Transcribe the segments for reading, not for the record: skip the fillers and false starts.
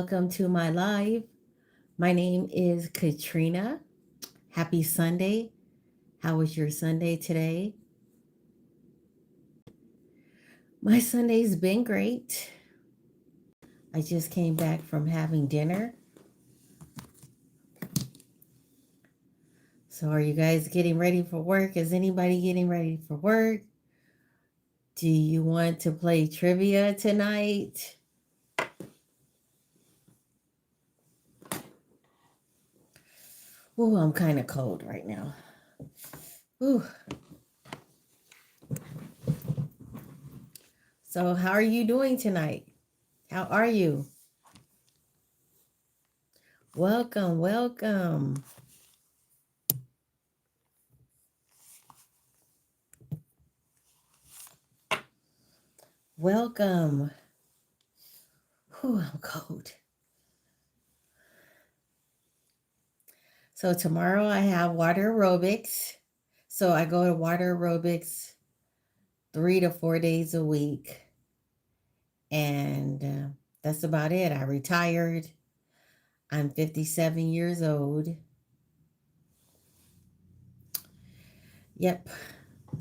welcome to my live. My name is Katrina. Happy Sunday. How was your Sunday today? My Sunday's been great. I just came back from having dinner. So, are you guys getting ready for work? Is anybody getting ready for work? Do you want to play trivia tonight? Ooh, I'm kind of cold right now. Ooh. So, how are you doing tonight? How are you? Welcome, welcome. Welcome. Whew, I'm cold. So tomorrow I have water aerobics. So I go to water aerobics 3 to 4 days a week. And that's about it. I retired. I'm 57 years old. Yep.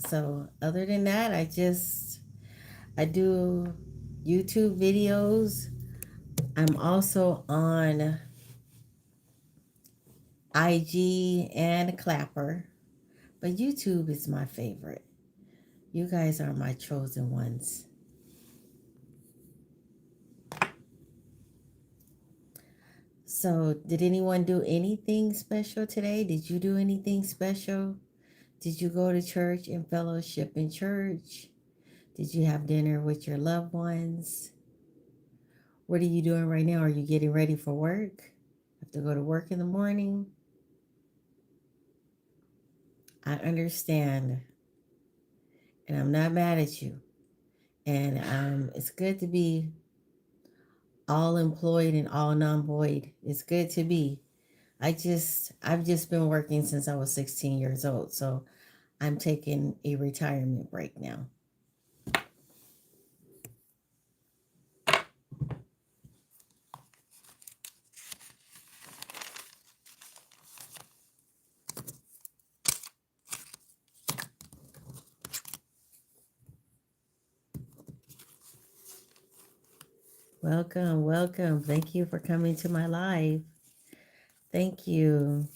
So other than that, I do YouTube videos. I'm also on IG and Clapper, but YouTube is my favorite. You guys are my chosen ones. So, did anyone do anything special today? Did you do anything special? Did you go to church and fellowship in church? Did you have dinner with your loved ones? What are you doing right now? Are you getting ready for work? Have to go to work in the morning? I understand, and I'm not mad at you. And it's good to be all employed and all non-void. It's good to be. I've just been working since I was 16 years old, so I'm taking a retirement break now. Welcome, welcome. Thank you for coming to my live. Thank you.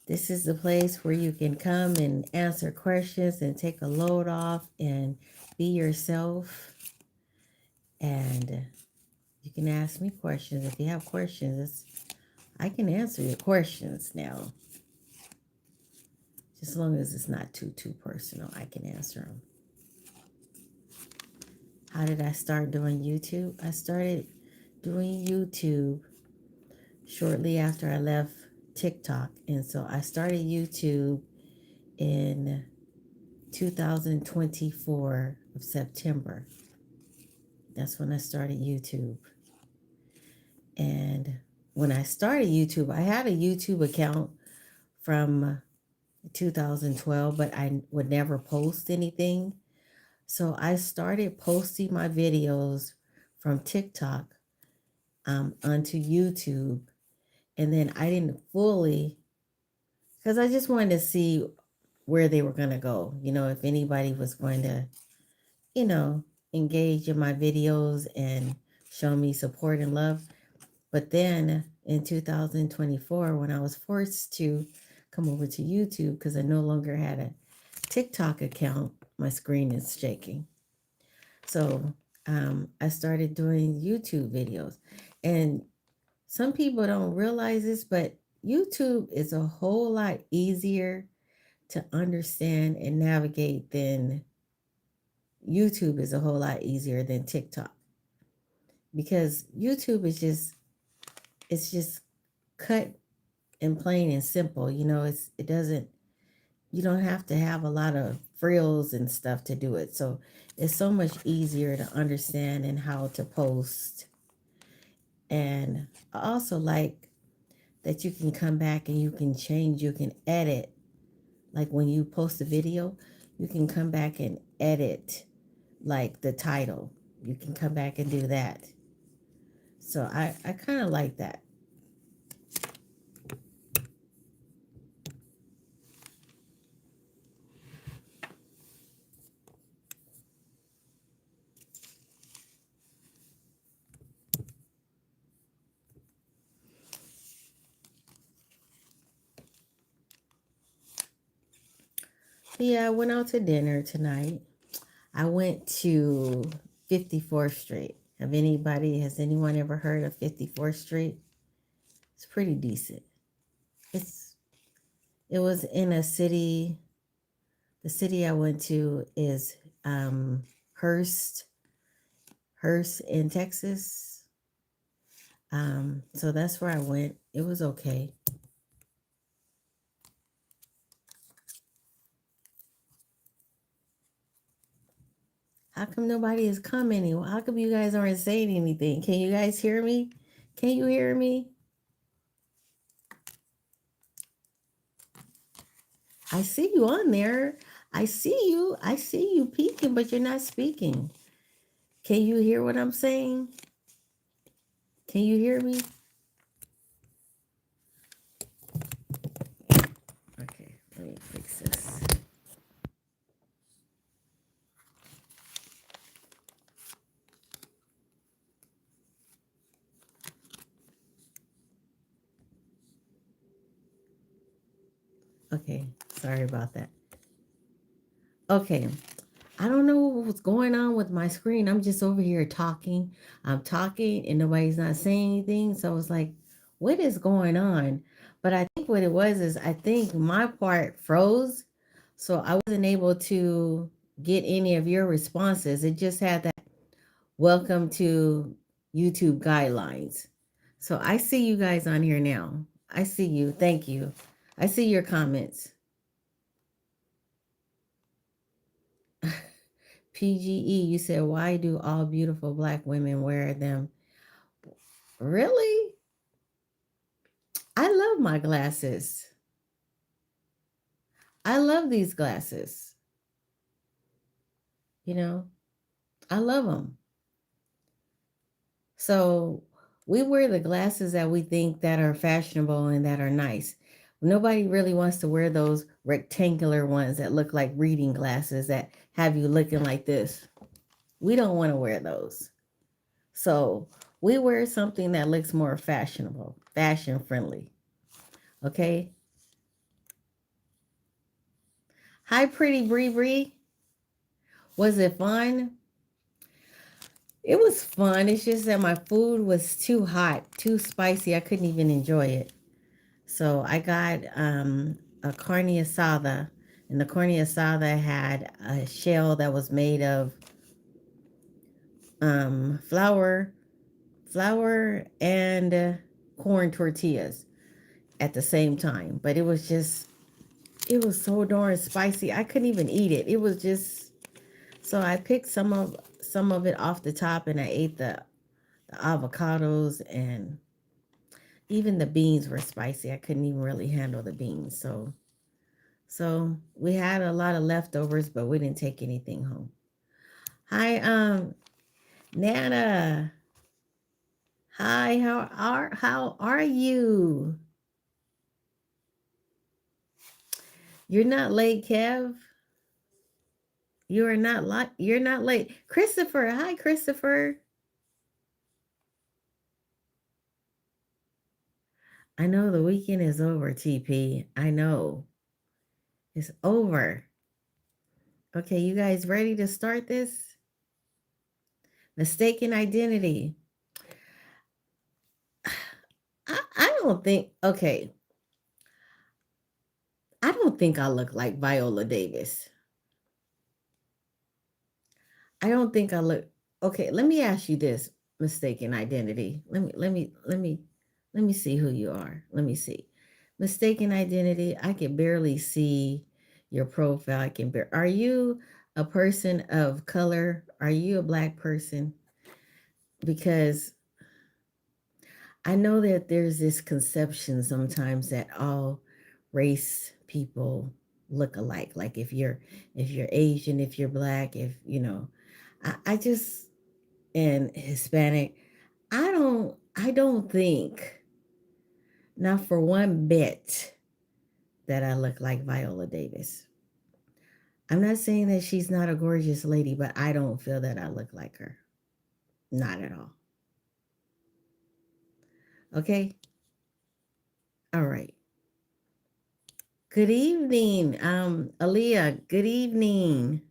This is the place where you can come and answer questions and take a load off and be yourself. And you can ask me questions. If you have questions, I can answer your questions now. Just as long as it's not too personal, I can answer them. How did I start doing YouTube? I started doing YouTube shortly after I left TikTok. And so I started YouTube in 2024 of September. That's when I started YouTube. And when I started YouTube, I had a YouTube account from 2012, but I would never post anything. So I started posting my videos from TikTok onto YouTube. And then I didn't fully, because I just wanted to see where they were going to go. If anybody was going to, engage in my videos and show me support and love. But then in 2024, when I was forced to come over to YouTube because I no longer had a TikTok account, my screen is shaking. So I started doing YouTube videos. And some people don't realize this, but YouTube is a whole lot easier to understand and navigate than YouTube is a whole lot easier than TikTok. Because YouTube is just cut and plain and simple. You don't have to have a lot of frills and stuff to do it. So it's so much easier to understand and how to post. And I also like that you can come back and you can change, you can edit. Like when you post a video, you can come back and edit like the title. You can come back and do that. So I kind of like that. Yeah, I went out to dinner tonight. I went to 54th Street. Has anyone ever heard of 54th Street? It's pretty decent. It's it was in a city. The city I went to is Hurst, Hurst in Texas. So that's where I went. It was okay. How come nobody is commenting? How come you guys aren't saying anything? Can you guys hear me? Can you hear me? I see you on there. I see you. I see you peeking, but you're not speaking. Can you hear what I'm saying? Can you hear me? Okay, let me fix this. Okay, sorry about that. Okay, I don't know what's going on with my screen. I'm just over here talking. I'm talking and nobody's not saying anything. So I was like, what is going on? But I think what it was is I think my part froze. So I wasn't able to get any of your responses. It just had that welcome to YouTube guidelines. So I see you guys on here now. I see you. Thank you. I see your comments. PGE, you said, why do all beautiful black women wear them? Really? I love my glasses. I love these glasses. You know, I love them. So we wear the glasses that we think that are fashionable and that are nice. Nobody really wants to wear those rectangular ones that look like reading glasses that have you looking like this. We don't want to wear those. So we wear something that looks more fashionable, fashion friendly. Okay. Hi, pretty Bree Bree. Was it fun? It was fun. It's just that my food was too hot, too spicy. I couldn't even enjoy it. So I got a carne asada, and the carne asada had a shell that was made of flour, and corn tortillas at the same time. But it was so darn spicy. I couldn't even eat it. It was just so I picked some of it off the top, and I ate the avocados, and even the beans were spicy. I couldn't even really handle the beans. So we had a lot of leftovers, but we didn't take anything home. Hi, Nana. Hi, how are you? You're not late, Kev. You're not late. Christopher. Hi, Christopher. I know the weekend is over, TP. I know. It's over. Okay, you guys ready to start this? Mistaken identity. I don't think, okay, I don't think I look like Viola Davis. I don't think I look, okay, let me ask you this, mistaken identity. Let me see who you are. Let me see. Mistaken identity, I can barely see your profile. Are you a person of color? Are you a black person? Because I know that there's this conception sometimes that all race people look alike. Like if you're Asian, if you're black, if you know, I just and Hispanic. I don't think, not for one bit, that I look like Viola Davis. I'm not saying that she's not a gorgeous lady, but I don't feel that I look like her. Not at all. Okay? All right. Good evening, Aaliyah. Good evening.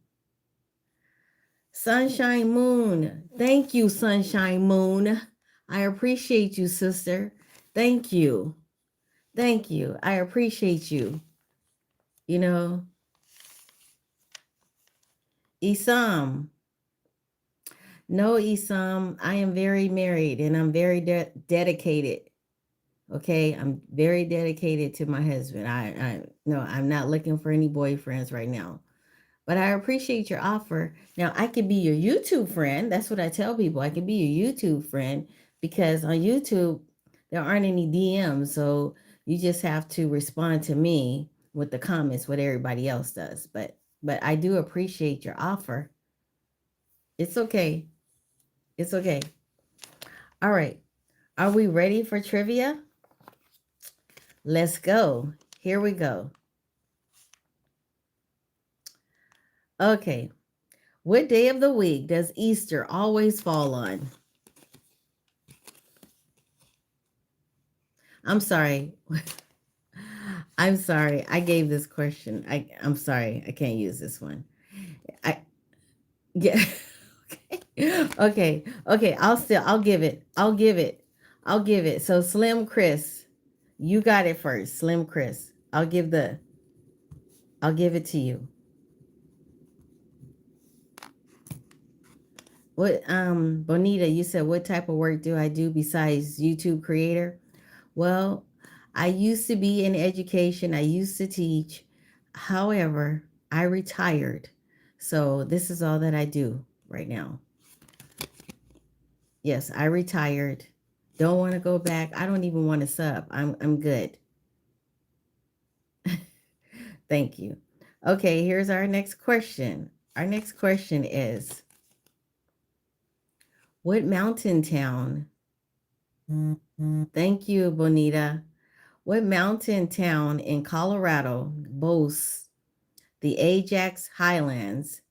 Sunshine Moon. Thank you, Sunshine Moon. I appreciate you, sister. Thank you. Thank you. I appreciate you. You know, Isam. No, Isam, I am very married and I'm very dedicated. Okay, I'm very dedicated to my husband. I no, I'm not looking for any boyfriends right now. But I appreciate your offer. Now, I could be your YouTube friend. That's what I tell people. I could be your YouTube friend because on YouTube, there aren't any DMs. So you just have to respond to me with the comments, what everybody else does. But I do appreciate your offer. It's okay. It's okay. All right. Are we ready for trivia? Let's go. Here we go. Okay. What day of the week does Easter always fall on? I'm sorry. I'm sorry. I gave this question. I'm sorry. I can't use this one. I yeah. Okay. Okay. Okay. I'll give it. I'll give it. I'll give it. So Slim Chris, you got it first. Slim Chris. I'll give it to you. What Bonita, you said what type of work do I do besides YouTube creator? Well, I used to be in education. I used to teach. However, I retired. So this is all that I do right now. Yes, I retired. Don't want to go back. I don't even want to sub. I'm good. Thank you. Okay, here's our next question. Our next question is, what mountain town? Thank you, Bonita. What mountain town in Colorado boasts the Ajax Highlands,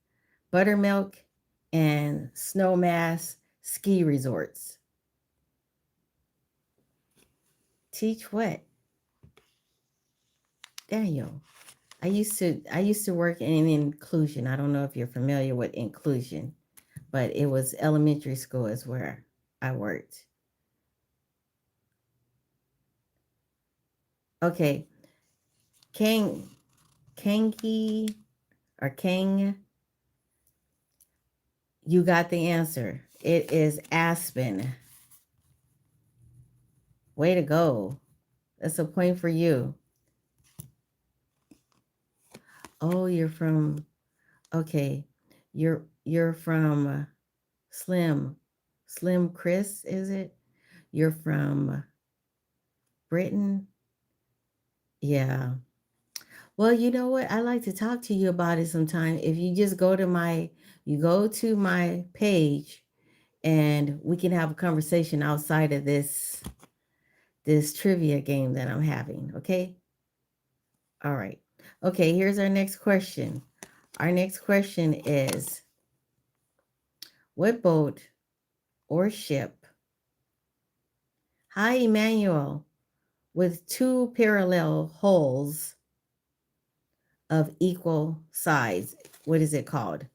Buttermilk, and Snowmass ski resorts? Teach what? Daniel. I used to work in inclusion. I don't know if you're familiar with inclusion, but it was elementary school is where I worked. Okay. Kangi or Kang, you got the answer. It is Aspen. Way to go. That's a point for you. Oh, you're from, okay. You're from Slim Chris, is it? You're from Britain? Yeah. Well, you know what? I like to talk to you about it sometime. If you just go to my page and we can have a conversation outside of this trivia game that I'm having, okay? All right. Okay, here's our next question. Our next question is, what boat or ship? Hi, Emmanuel, with two parallel hulls of equal size. What is it called?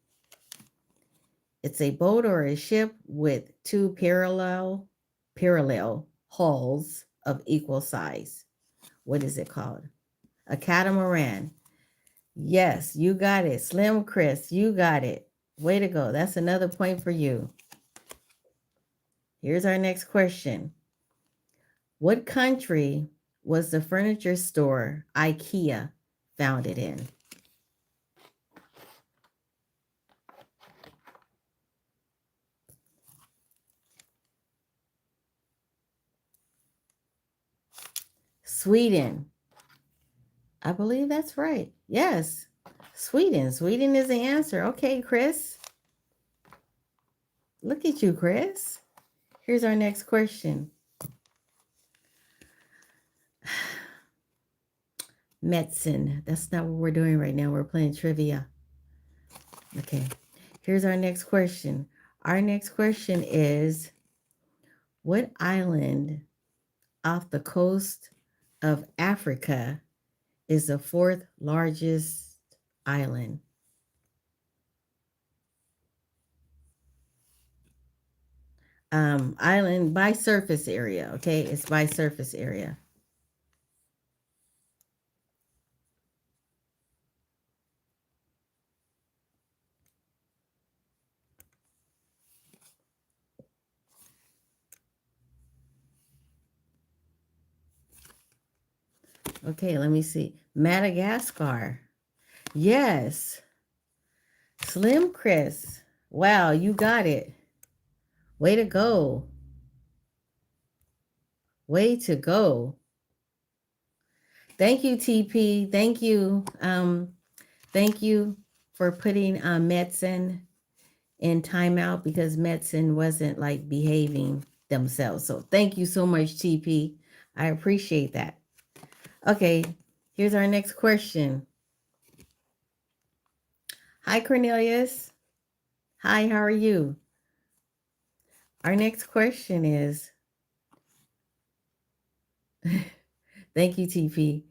It's a boat or a ship with two parallel hulls of equal size. What is it called? A catamaran. Yes, you got it. Slim Chris, you got it. Way to go. That's another point for you. Here's our next question. What country was the furniture store IKEA founded in? Sweden. I believe that's right. Yes. Sweden. Sweden is the answer. Okay, Chris. Look at you, Chris. Here's our next question. Medicine. That's not what we're doing right now. We're playing trivia. Okay. Here's our next question. Our next question is, what island off the coast of Africa is the fourth largest island? Island by surface area. Okay, it's by surface area. Okay, let me see. Madagascar. Yes. Slim Chris. Wow, you got it. Way to go. Way to go. Thank you, TP. Thank you. Thank you for putting medicine in timeout because medicine wasn't like behaving themselves. So thank you so much, TP. I appreciate that. Okay, here's our next question. Hi, Cornelius. Hi, how are you? Our next question is, thank you, TP.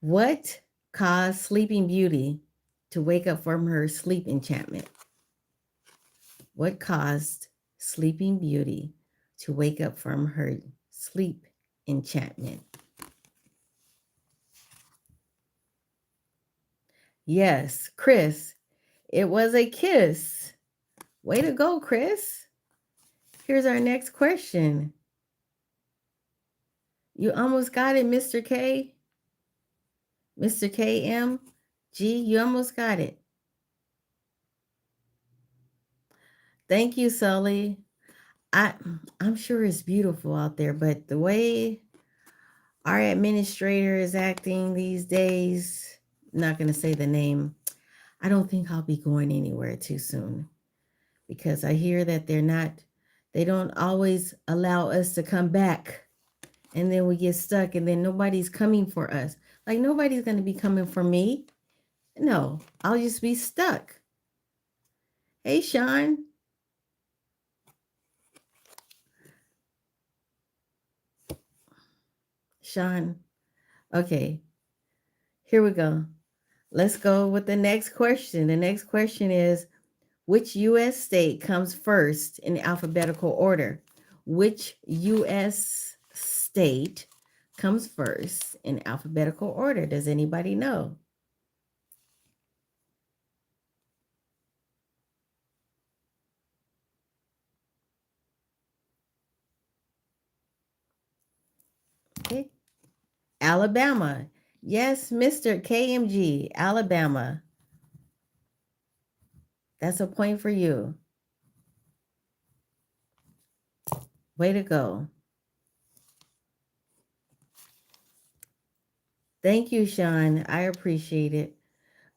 What caused Sleeping Beauty to wake up from her sleep enchantment? What caused Sleeping Beauty to wake up from her sleep enchantment? Yes, Chris, it was a kiss. Way to go, Chris. Here's our next question. You almost got it, Mr. K. Mr. KM. G, you almost got it. Thank you, Sully. I'm sure it's beautiful out there, but the way our administrator is acting these days, I'm not going to say the name, I don't think I'll be going anywhere too soon because I hear that they don't always allow us to come back and then we get stuck and then nobody's coming for us. Like nobody's going to be coming for me. No, I'll just be stuck. Hey, Sean. Sean. Okay, here we go. Let's go with the next question. The next question is, which U.S. state comes first in alphabetical order? Which U.S. state comes first in alphabetical order? Does anybody know? Okay. Alabama. Yes, Mr. KMG, Alabama. That's a point for you. Way to go. Thank you, Sean. I appreciate it.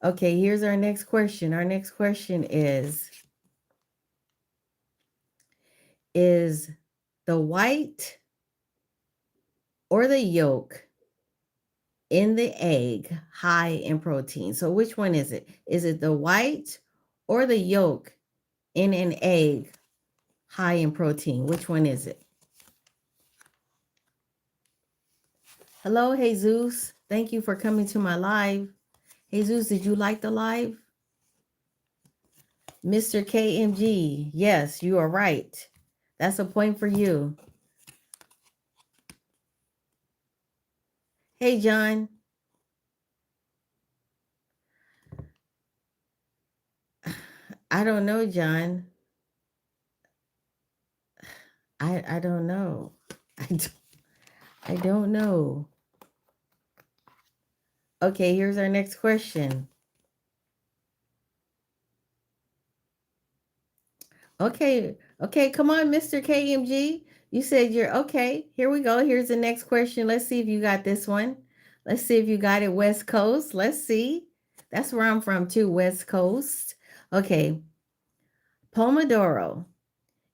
Okay, here's our next question. Our next question is the white or the yolk in the egg high in protein? So which one is it? Is it the white or the yolk in an egg high in protein? Which one is it? Hello, Jesus. Thank you for coming to my live. Jesus, did you like the live? Mr. KMG, yes, you are right. That's a point for you. Hey, John. I don't know, John. I don't know. I don't know. Okay, here's our next question. Okay, come on, Mr. KMG. You said you're okay. Here we go. Here's the next question. Let's see if you got this one. Let's see if you got it West Coast. Let's see. That's where I'm from too, West Coast. Okay. Pomodoro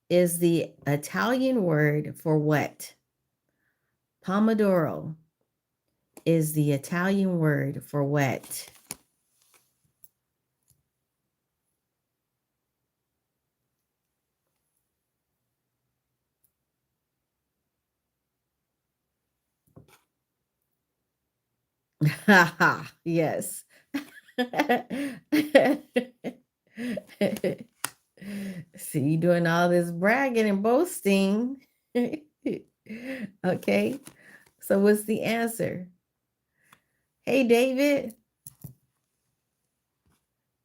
is the Italian word for what? Pomodoro is the Italian word for what? Haha, yes. See, you doing all this bragging and boasting. Okay, so what's the answer? Hey, David,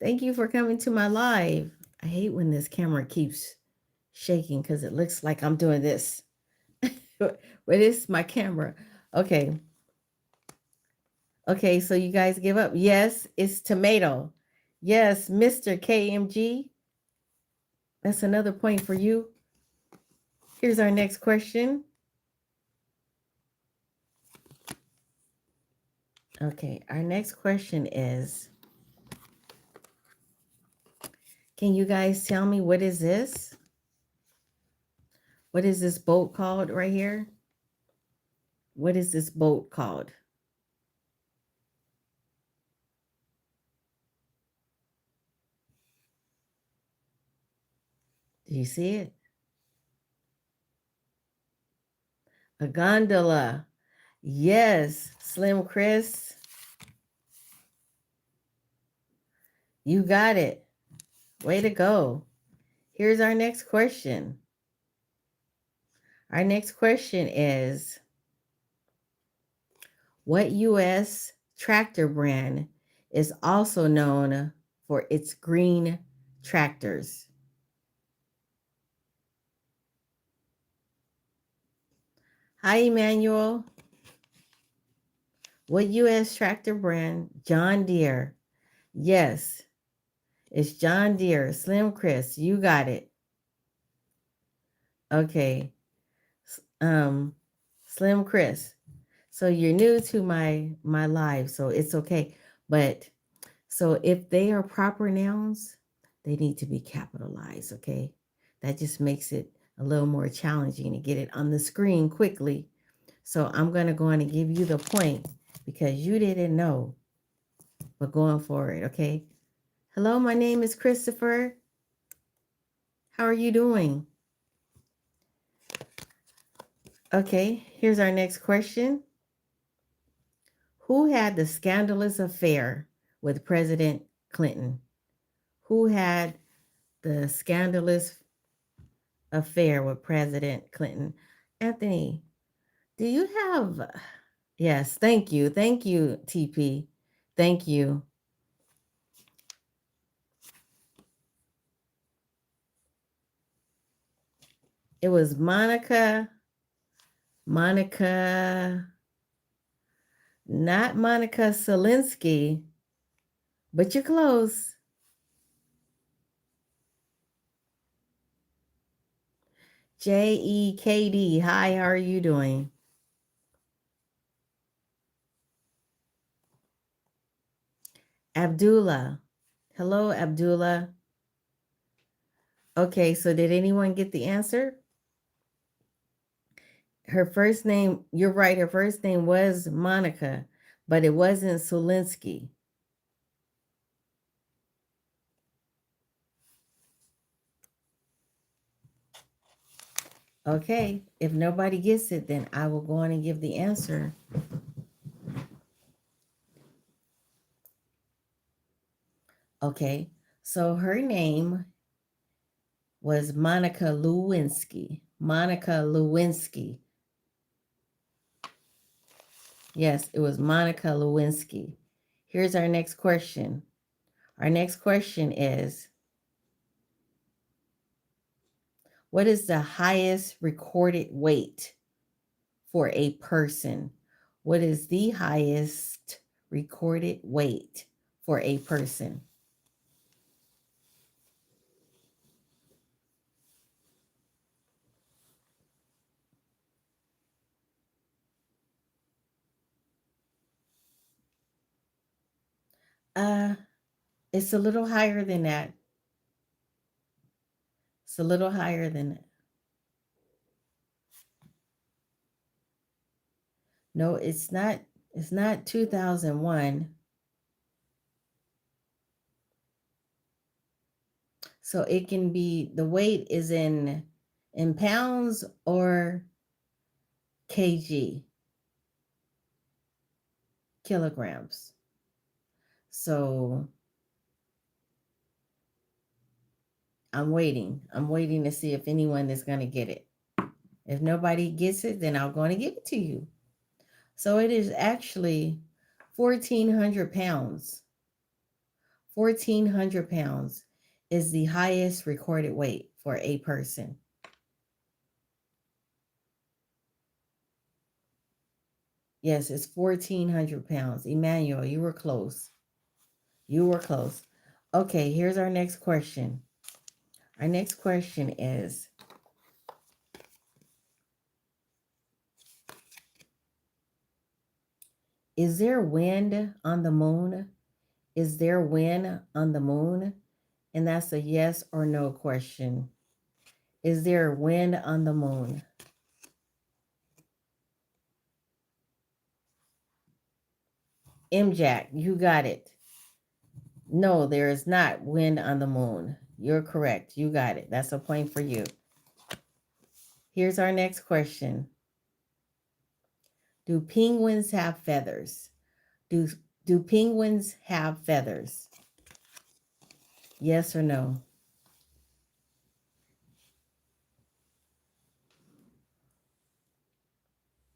thank you for coming to my live. I hate when this camera keeps shaking because it looks like I'm doing this. But it's my camera. Okay. Okay, so you guys give up. Yes, it's tomato. Yes, Mr. KMG. That's another point for you. Here's our next question. Okay, our next question is, can you guys tell me what is this? What is this boat called right here? What is this boat called? Do you see it? A gondola. Yes, Slim Chris, you got it. Way to go. Here's our next question. Our next question is, what U.S. tractor brand is also known for its green tractors? Hi, Emmanuel. What U.S. tractor brand? John Deere. Yes, it's John Deere. Slim Chris, you got it. Okay. Slim Chris. So you're new to my live, so it's okay. But so if they are proper nouns, they need to be capitalized, okay? That just makes it a little more challenging to get it on the screen quickly. So I'm going to go on and give you the point because you didn't know, but going forward, okay? Hello, my name is Christopher. How are you doing? Okay, here's our next question. Who had the scandalous affair with President Clinton? Who had the scandalous affair with President Clinton? Anthony, do you have? Yes, thank you. Thank you, TP. Thank you. It was Monica, not Monica Selinsky, but you're close. JEKD. Hi, how are you doing? Abdullah. Hello, Abdullah. Okay, so did anyone get the answer? Her first name, you're right, her first name was Monica, but it wasn't Solinsky. Okay, if nobody gets it, then I will go on and give the answer. Okay, so her name was Monica Lewinsky. Monica Lewinsky. Yes, it was Monica Lewinsky. Here's our next question. Our next question is, what is the highest recorded weight for a person? What is the highest recorded weight for a person? Uh, it's a little higher than that. It's a little higher than that. No, it's not. It's not 2001. So it can be, the weight is in pounds or kg, kilograms. So I'm waiting. I'm waiting to see if anyone is going to get it. If nobody gets it, then I'm going to give it to you. So it is actually 1,400 pounds. 1,400 pounds is the highest recorded weight for a person. Yes, it's 1,400 pounds. Emmanuel, you were close. You were close. Okay, here's our next question. Our next question is there wind on the moon? Is there wind on the moon? And that's a yes or no question. Is there wind on the moon? Jack, you got it. No, there is not wind on the moon. You're correct. You got it. That's a point for you. Here's our next question. Do penguins have feathers? Do, do penguins have feathers? Yes or no?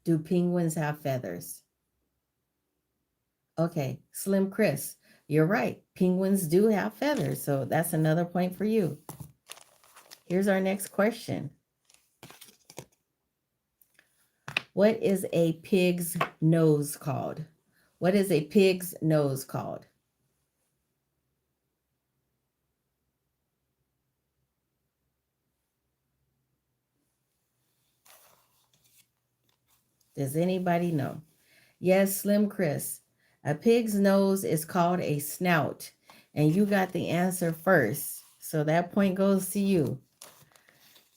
Do penguins have feathers? Okay, Slim Chris, you're right. Penguins do have feathers, so that's another point for you. Here's our next question. What is a pig's nose called? What is a pig's nose called? Does anybody know? Yes, Slim Chris. A pig's nose is called a snout, and you got the answer first. So that point goes to you.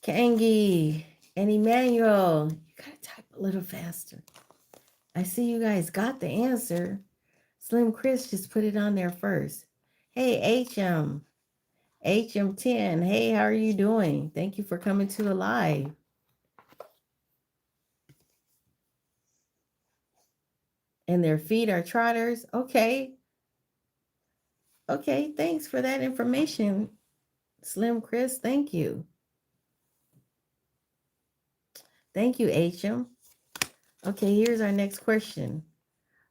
Kangi and Emmanuel, you gotta type a little faster. I see you guys got the answer. Slim Chris just put it on there first. Hey, HM10. Hey, how are you doing? Thank you for coming to the live. And their feet are trotters. Okay. Okay, thanks for that information, Slim Chris. Thank you. Thank you, HM. Okay, here's our next question.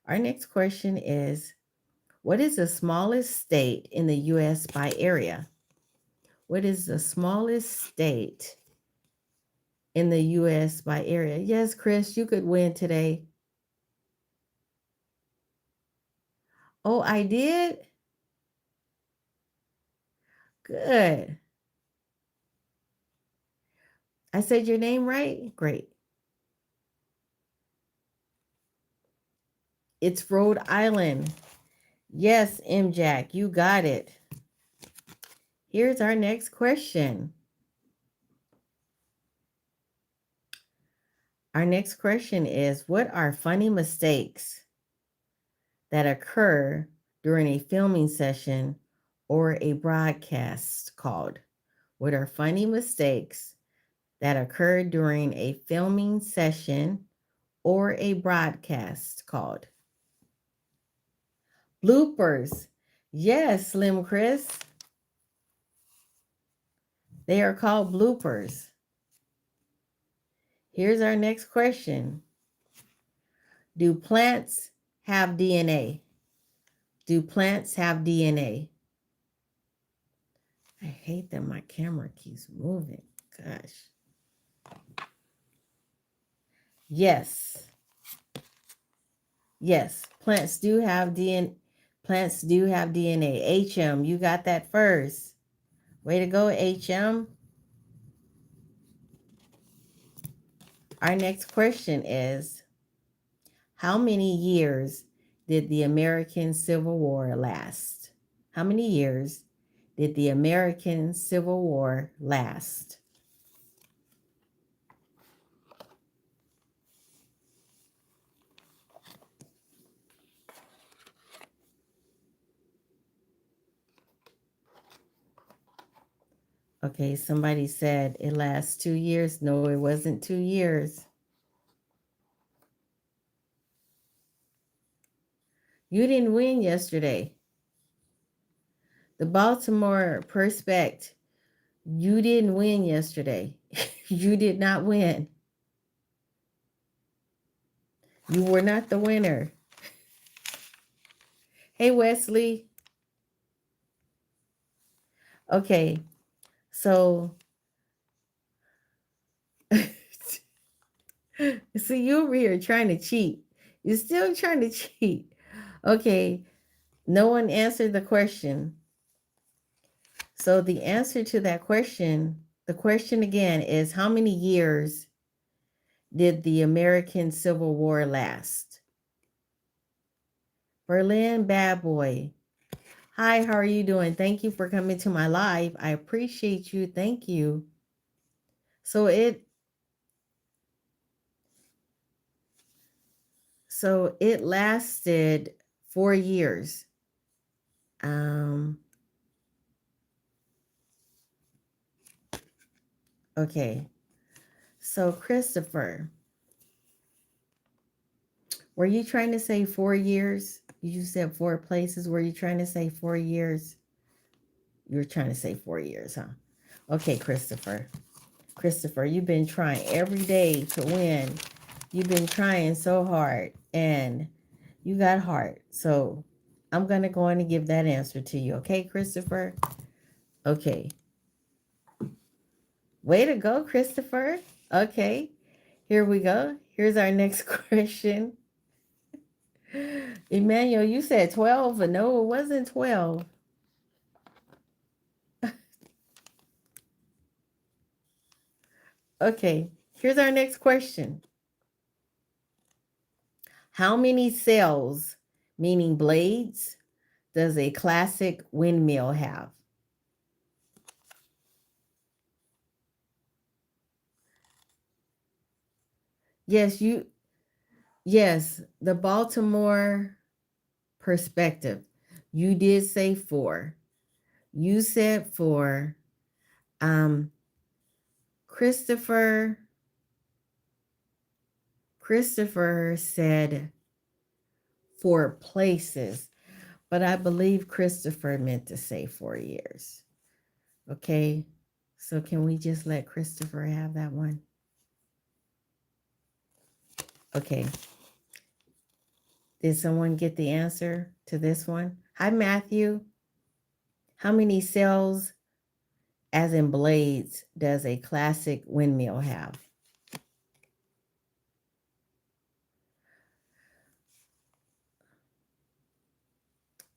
Our next question is, what is the smallest state in the U.S. by area? What is the smallest state in the U.S. by area? Yes, Chris, you could win today. Oh, I did? Good. I said your name right? Great. It's Rhode Island. Yes, Jack, you got it. Here's our next question. Our next question is, what are funny mistakes that occur during a filming session or a broadcast called? What are funny mistakes that occur during a filming session or a broadcast called? Bloopers. Yes, Slim Chris. They are called bloopers. Here's our next question. Do plants have DNA? Do plants have DNA? I hate that my camera keeps moving. Gosh. Yes. Yes, plants do have DNA. Plants do have DNA. HM, you got that first. Way to go, HM. Our next question is, how many years did the American Civil War last? How many years did the American Civil War last? Okay, somebody said it lasts 2 years. No, it wasn't 2 years. You didn't win yesterday. The Baltimore Prospect, you didn't win yesterday. You did not win. You were not the winner. Hey, Wesley. Okay, so see, you over here trying to cheat. You're still trying to cheat. Okay, no one answered the question. So the answer to that question, the question again is how many years did the American Civil War last? Berlin Bad Boy. Hi, how are you doing? Thank you for coming to my live. I appreciate you. Thank you. So it lasted 4 years. Um okay. So Christopher, were you trying to say 4 years? You said 4 places. Were you trying to say 4 years? You were trying to say 4 years, huh? Okay, Christopher. Christopher, you've been trying every day to win. You've been trying so hard and you got heart. So I'm going to go on and give that answer to you. Okay, Christopher? Okay. Way to go, Christopher. Okay. Here we go. Here's our next question. Emmanuel, you said 12, but no, it wasn't 12. Okay. Here's our next question. How many cells, meaning blades, does a classic windmill have? Yes, the Baltimore perspective. You did say 4. You said 4. Um, Christopher said 4 places, but I believe Christopher meant to say 4 years. Okay, so can we just let Christopher have that one? Okay. Did someone get the answer to this one? Hi, Matthew. How many cells, as in blades, does a classic windmill have?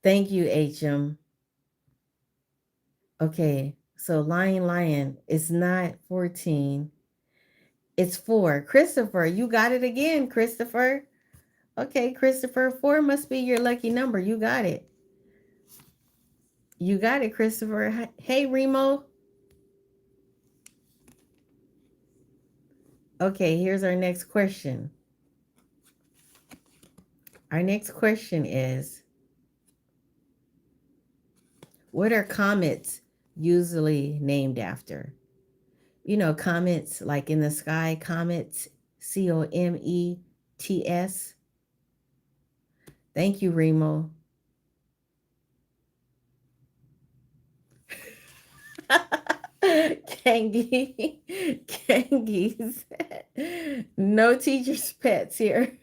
Thank you, HM. Okay, so lion, it's not 14. It's 4. Christopher, you got it again, Christopher. Okay, Christopher, 4 must be your lucky number. You got it. You got it, Christopher. Hey, Remo. Okay, here's our next question. Our next question is, what are comets usually named after? You know, comets like in the sky, comets, Comets. Thank you, Remo. Kangi, Kangi's. No teacher's pets here.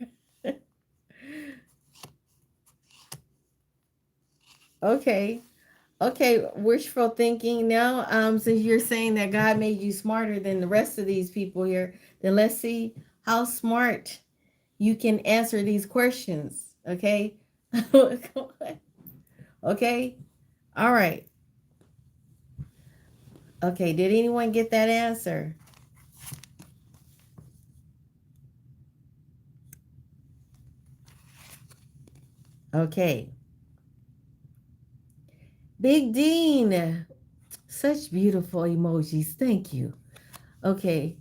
Okay. Okay, wishful thinking now. Since you're saying that God made you smarter than the rest of these people here, then let's see how smart you can answer these questions. Okay. Okay. All right. Okay. Did anyone get that answer? Okay. Big Dean. Such beautiful emojis. Thank you. Okay.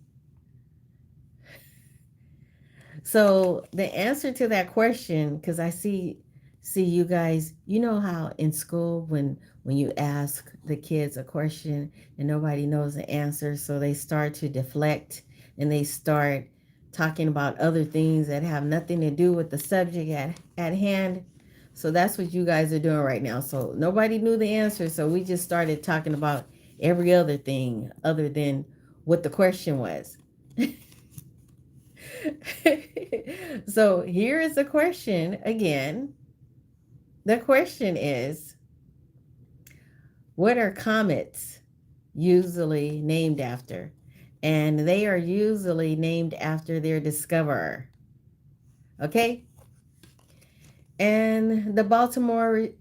So the answer to that question, because I see See, you guys, you know how in school when you ask the kids a question and nobody knows the answer, so they start to deflect and they start talking about other things that have nothing to do with the subject at hand. So that's what you guys are doing right now. So nobody knew the answer, so we just started talking about every other thing other than what the question was. So here is the question again. The question is, what are comets usually named after? And they are usually named after their discoverer. Okay? And the Baltimore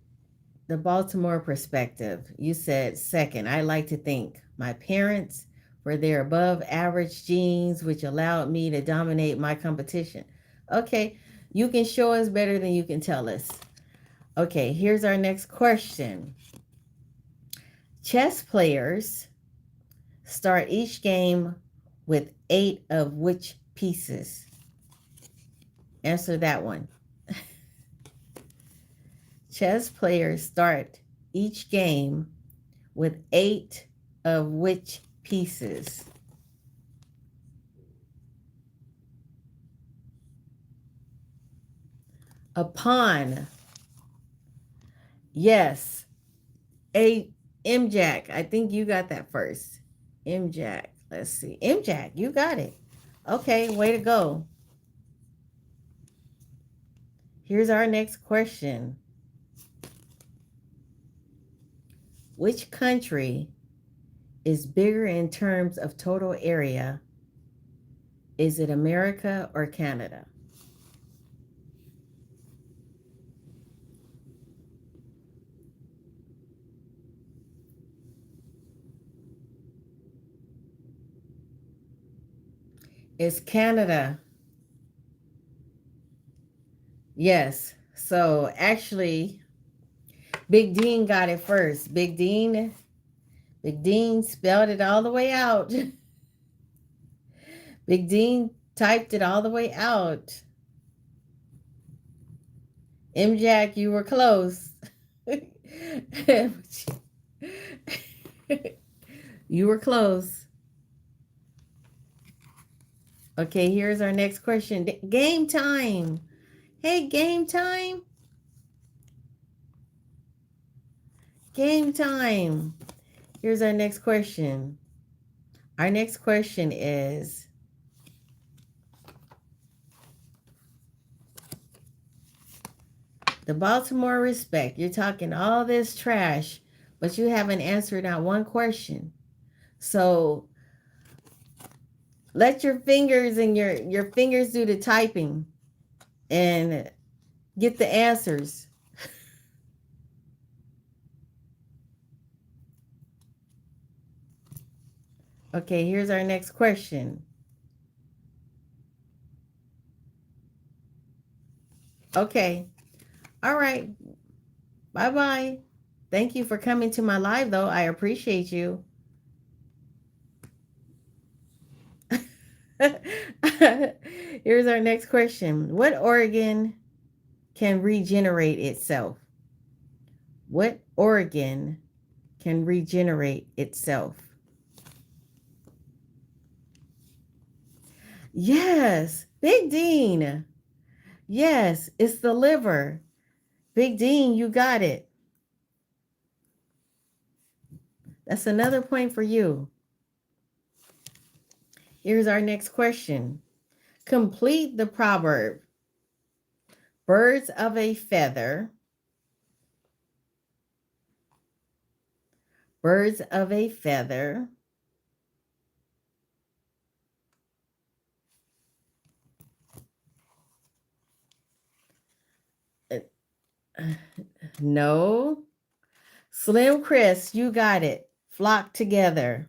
perspective. You said second. I like to think my parents were their above average genes which allowed me to dominate my competition. Okay, you can show us better than you can tell us. Okay, here's our next question. Chess players start each game with 8 of which pieces? Answer that one. Chess players start each game with 8 of which pieces? A pawn. Yes. A M Jack. I think you got that first. M Jack. Let's see. M Jack, you got it. Okay, way to go. Here's our next question. Which country is bigger in terms of total area? Is it America or Canada? It's Canada. Yes. So actually, Big Dean got it first. Big Dean spelled it all the way out. Big Dean typed it all the way out. M Jack, you were close. You were close. Okay, here's our next question. Game time. Hey, game time. Game time. Here's our next question. Our next question is, the Baltimore respect. You're talking all this trash, but you haven't answered not one question. So let your fingers and your fingers do the typing and get the answers. Okay, here's our next question. Okay. All right. Bye-bye. Thank you for coming to my live, though. I appreciate you. Here's our next question. What organ can regenerate itself? What organ can regenerate itself? Yes, Big Dean. Yes, it's the liver. Big Dean, you got it. That's another point for you. Here's our next question. Complete the proverb. Birds of a feather. Birds of a feather. No. Slim Chris, you got it. Flock together.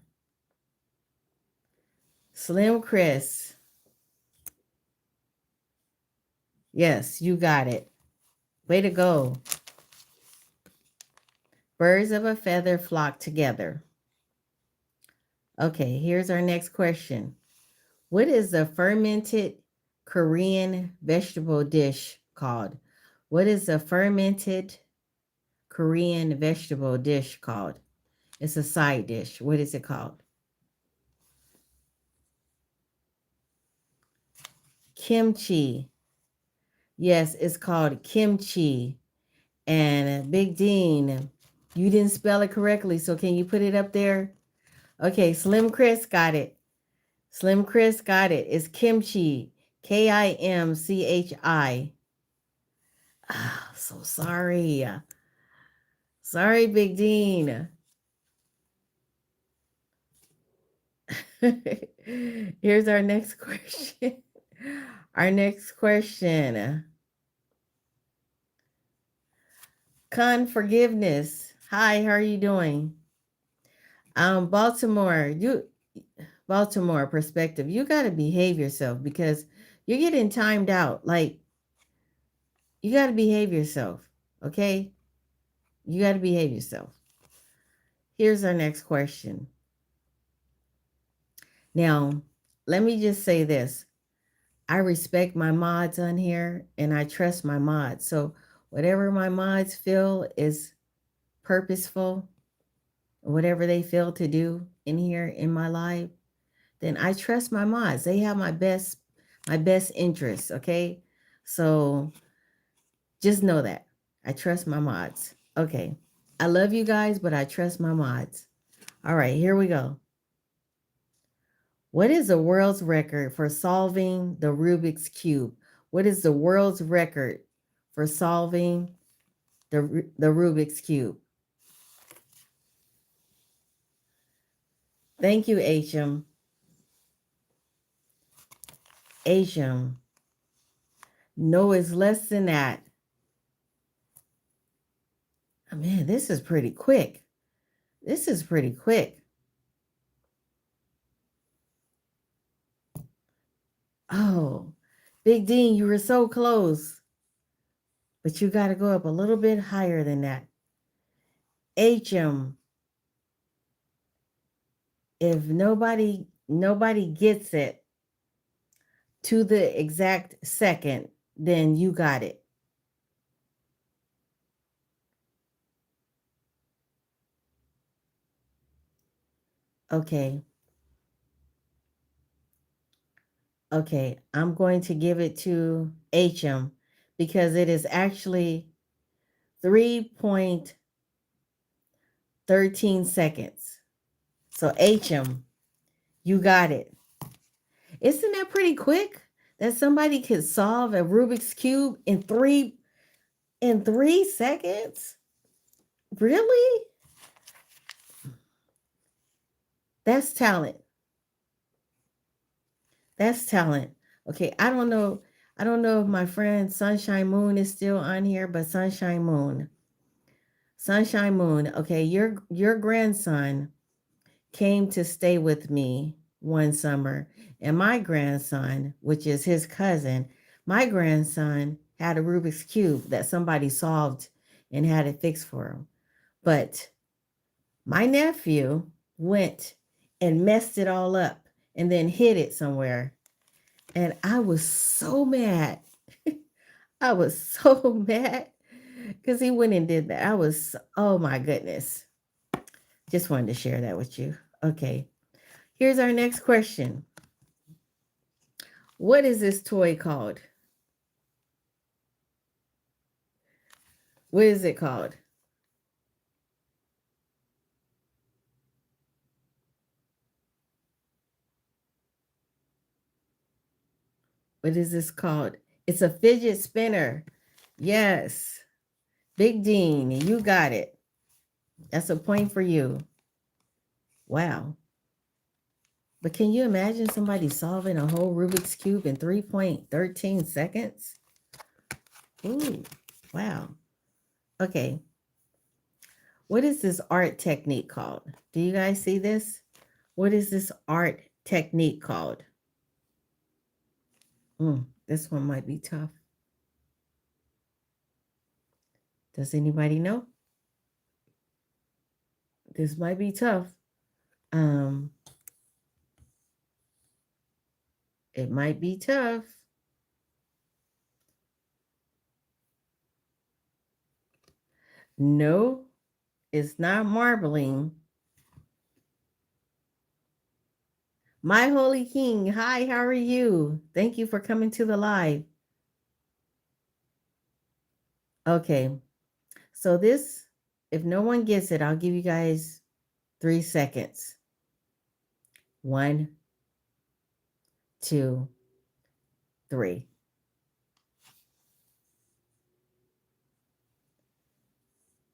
Slim Chris. Yes, you got it. Way to go. Birds of a feather flock together. Okay, here's our next question. What is the fermented Korean vegetable dish called? What is a fermented Korean vegetable dish called? It's a side dish. What is it called? Kimchi. Yes, it's called kimchi. And Big Dean, you didn't spell it correctly, so can you put it up there? Okay, Slim Chris got it. Slim Chris got it. It's kimchi. Kimchi. Ah, so sorry. Sorry, Big Dean. Here's our next question. Our next question. Forgiveness. Hi, how are you doing? Baltimore, Baltimore perspective. You got to behave yourself because you're getting timed out. Like, you got to behave yourself. Okay? You got to behave yourself. Here's our next question. Now, let me just say this. I respect my mods on here and I trust my mods. So, whatever my mods feel is purposeful, whatever they feel to do in here in my life, then I trust my mods. They have my best interests, okay? So, just know that. I trust my mods. Okay. I love you guys, but I trust my mods. All right, here we go. What is the world's record for solving the Rubik's Cube? What is the world's record for solving the Rubik's Cube? Thank you, HM. HM. No, it's less than that. Oh, man, this is pretty quick. This is pretty quick. Oh, Big Dean, you were so close. But you got to go up a little bit higher than that. HM. If nobody gets it to the exact second, then you got it. Okay. Okay, I'm going to give it to HM because it is actually 3.13 seconds. So HM, you got it. Isn't that pretty quick? That somebody could solve a Rubik's Cube in 3 seconds? Really? That's talent. That's talent. Okay, I don't know. I don't know if my friend Sunshine Moon is still on here, but Sunshine Moon. Sunshine Moon. Okay, your grandson came to stay with me one summer, and my grandson, which is his cousin, my grandson had a Rubik's Cube that somebody solved and had it fixed for him. But my nephew went and messed it all up and then hid it somewhere. And I was so mad. I was so mad because he went and did that. Oh my goodness. Just wanted to share that with you. Okay. Here's our next question. What is this toy called? What is it called? What is this called? It's a fidget spinner. Yes. Big Dean, you got it. That's a point for you. Wow. But can you imagine somebody solving a whole Rubik's Cube in 3.13 seconds? Ooh, wow. Okay. What is this art technique called? Do you guys see this? What is this art technique called? This one might be tough. Does anybody know? This might be tough. It might be tough. No, it's not marbling. My Holy King, hi, how are you? Thank you for coming to the live. Okay, so this, if no one gets it, I'll give you guys 3 seconds. 1, 2, 3.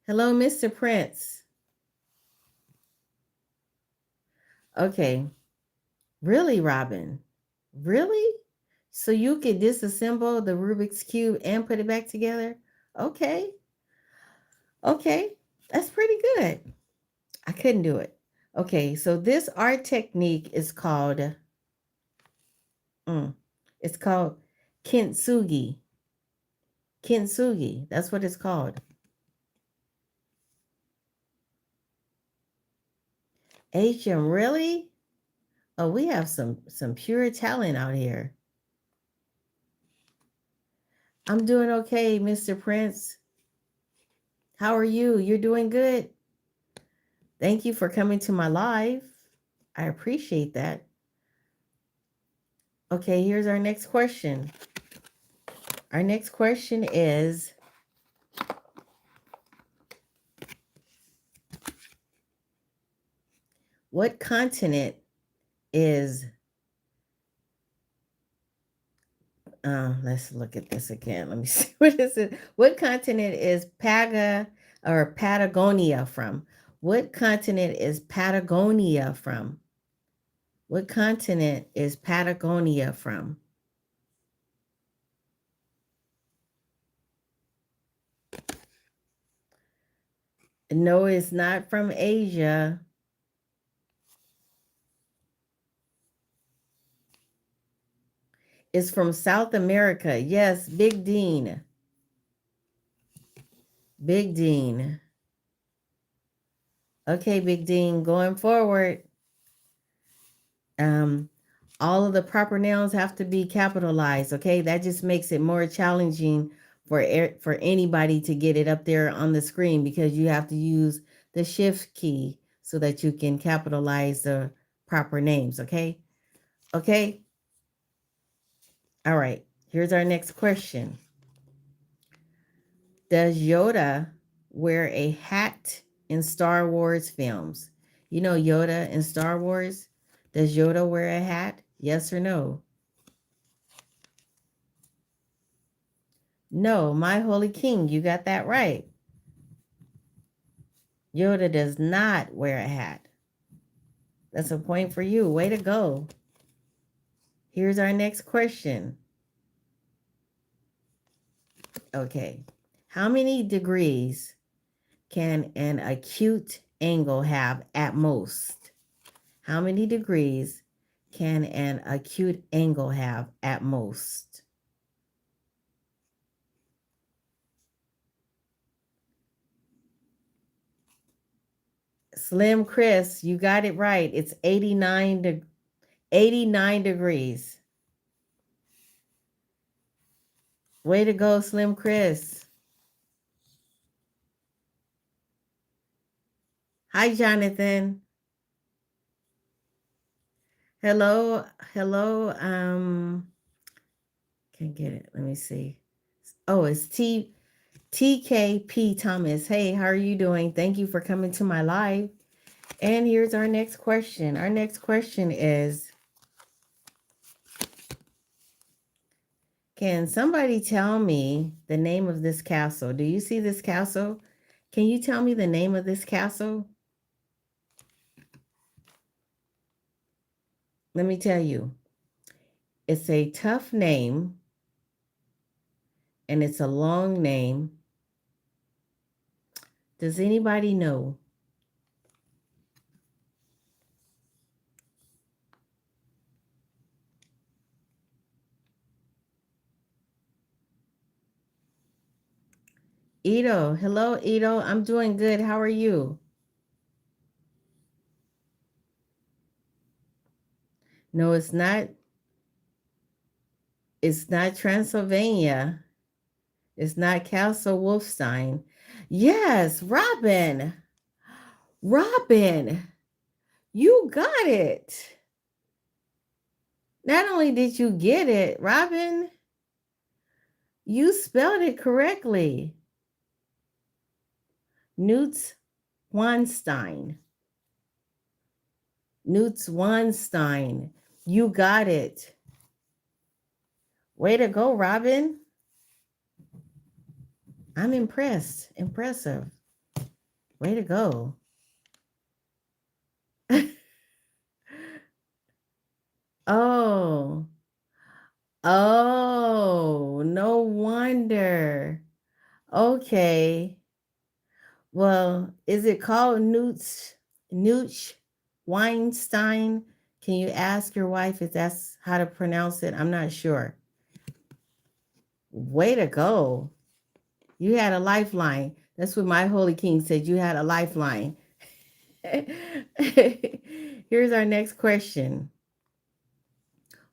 Hello, Mr. Prince. Okay, really, Robin? Really? So you could disassemble the Rubik's Cube and put it back together? Okay, okay, that's pretty good. I couldn't do it. Okay, so this art technique is called, it's called kintsugi. Kintsugi, that's what it's called. Asian, really? Oh, we have some pure talent out here. I'm doing okay, Mr. Prince. How are you? You're doing good. Thank you for coming to my live. I appreciate that. Okay, here's our next question. Our next question is, what continent is, let's look at this again. Let me see, what is it? What continent is Patagonia from? What continent is Patagonia from? What continent is Patagonia from? No, it's not from Asia. It's from South America. Yes, Big Dean. Big Dean. Okay, Big Dean, going forward. All of the proper nouns have to be capitalized. Okay, that just makes it more challenging for anybody to get it up there on the screen, because you have to use the shift key so that you can capitalize the proper names. Okay. Okay. All right. Here's our next question. Does Yoda wear a hat in Star Wars films? You know Yoda in Star Wars? Does Yoda wear a hat? Yes or no? No, my holy king, you got that right. Yoda does not wear a hat. That's a point for you. Way to go. Here's our next question. Okay. How many degrees can an acute angle have at most? How many degrees can an acute angle have at most? Slim Chris, you got it right. It's 89 degrees. Way to go, Slim Chris. Hi, Jonathan. Hello, hello. Can't get it. Let me see. Oh, it's TKP Thomas. Hey, how are you doing? Thank you for coming to my live. And here's our next question. Our next question is, can somebody tell me the name of this castle? Do you see this castle? Can you tell me the name of this castle? Let me tell you. It's a tough name, and it's a long name. Does anybody know? Ito. Hello, Ito. I'm doing good. How are you? No, it's not. It's not Transylvania. It's not Castle Wolfstein. Yes, Robin. Robin, you got it. Not only did you get it, Robin, you spelled it correctly. Newt Wanstein. Newt Wanstein. You got it. Way to go, Robin. I'm impressed. Impressive. Way to go. Oh. Oh, no wonder. Okay. Well, is it called Newt Weinstein? Can you ask your wife if that's how to pronounce it? I'm not sure. Way to go. You had a lifeline. That's what my Holy King said. You had a lifeline. Here's our next question.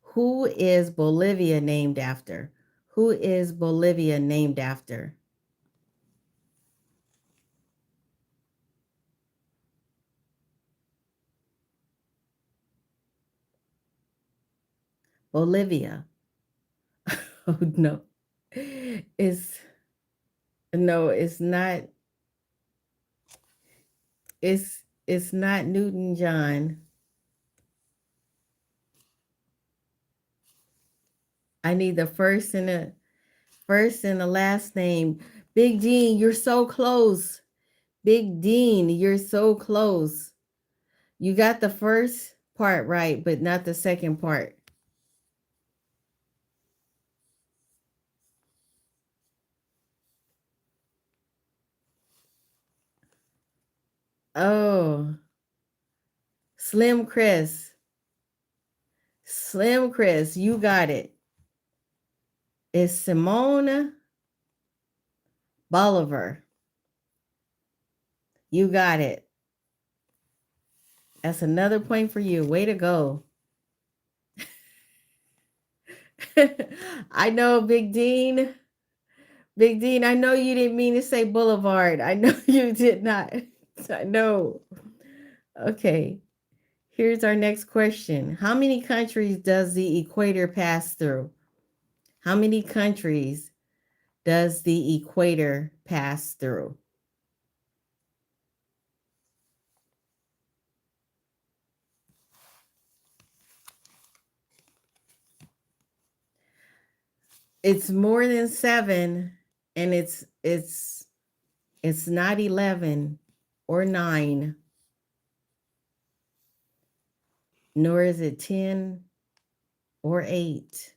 Who is Bolivia named after? Who is Bolivia named after? Bolivia. Oh no. It's no, it's not. It's not Newton John. I need the first and the last name. Big Dean, you're so close. Big Dean, you're so close. You got the first part right, but not the second part. Oh, Slim Chris. Slim Chris, you got it. It's Simone Bolivar. You got it. That's another point for you. Way to go. I know, Big Dean. Big Dean, I know you didn't mean to say Boulevard. I know you did not. I know. Okay. Here's our next question. How many countries does the equator pass through? How many countries does the equator pass through? It's more than 7, and it's not 11 or 9, nor is it 10 or 8.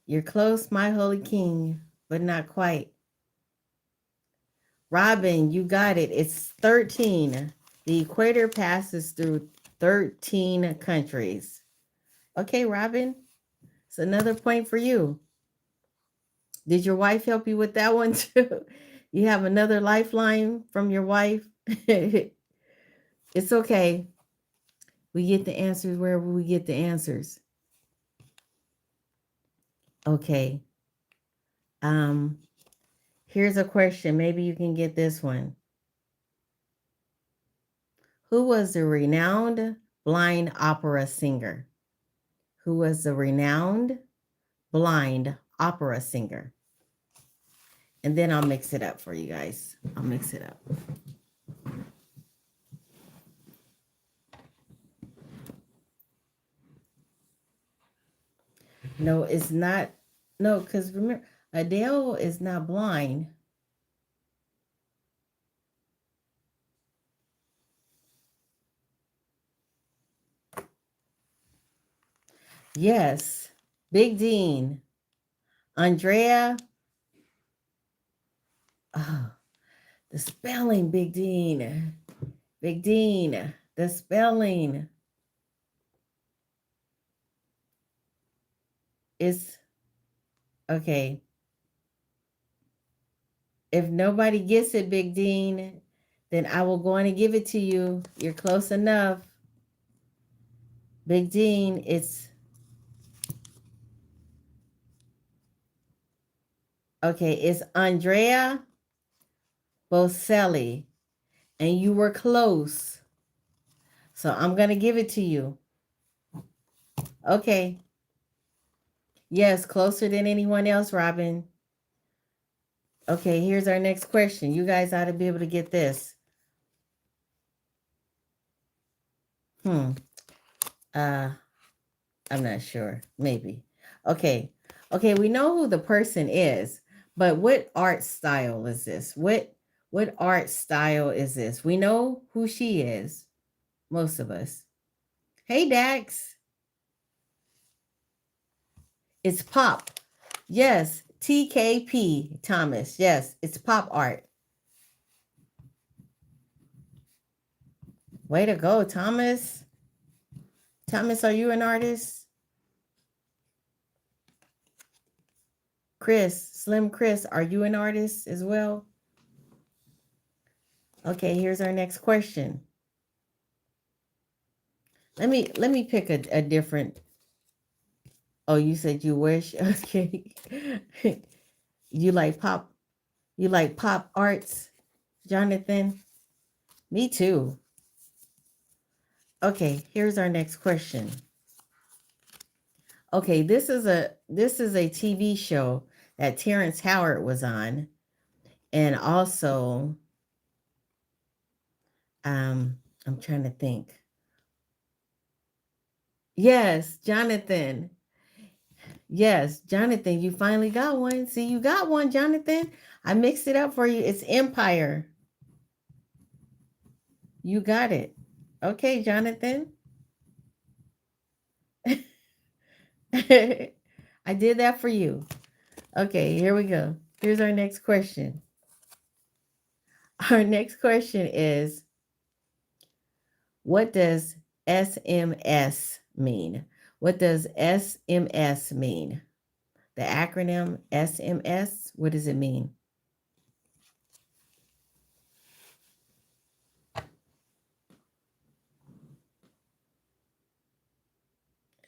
You're close, my holy king, but not quite. Robin, you got it. It's 13. The equator passes through 13 countries. Okay, Robin, it's another point for you. Did your wife help you with that one too? You have another lifeline from your wife? It's okay. We get the answers wherever we get the answers. Okay. Um, Here's a question. Maybe you can get this one. Who was the renowned blind opera singer? Who was the renowned blind opera singer? And then I'll mix it up for you guys. I'll mix it up. No, it's not. No, because remember, Adele is not blind. Yes. Big Dean. Andrea. Oh, the spelling, Big Dean. Big Dean. The spelling is okay. If nobody gets it, Big Dean, then I will go on and give it to you. You're close enough. Big Dean, it's Andrea Bocelli, and you were close. So I'm going to give it to you. Okay. Yes, closer than anyone else, Robin. Okay, here's our next question. You guys ought to be able to get this. Hmm. Uh, I'm not sure. Maybe. Okay. Okay, we know who the person is, but what art style is this? What art style is this? We know who she is, most of us. Hey Dax, it's pop. Yes, TKP Thomas. Yes, it's pop art. Way to go, Thomas. Thomas, are you an artist? Chris, Slim Chris, are you an artist as well? Okay, here's our next question. Let me pick a different. Oh, you said you wish. Okay. you like pop you like pop arts, Jonathan? Me too. Okay, here's our next question. Okay, this is a TV show that Terrence Howard was on, and also I'm trying to think. Yes, Jonathan. Yes, Jonathan, you finally got one. See, you got one, Jonathan. I mixed it up for you. It's Empire. You got it. Okay, Jonathan. I did that for you. Okay, here we go. Here's our next question. Our next question is, what does SMS mean? What does SMS mean? The acronym SMS, what does it mean?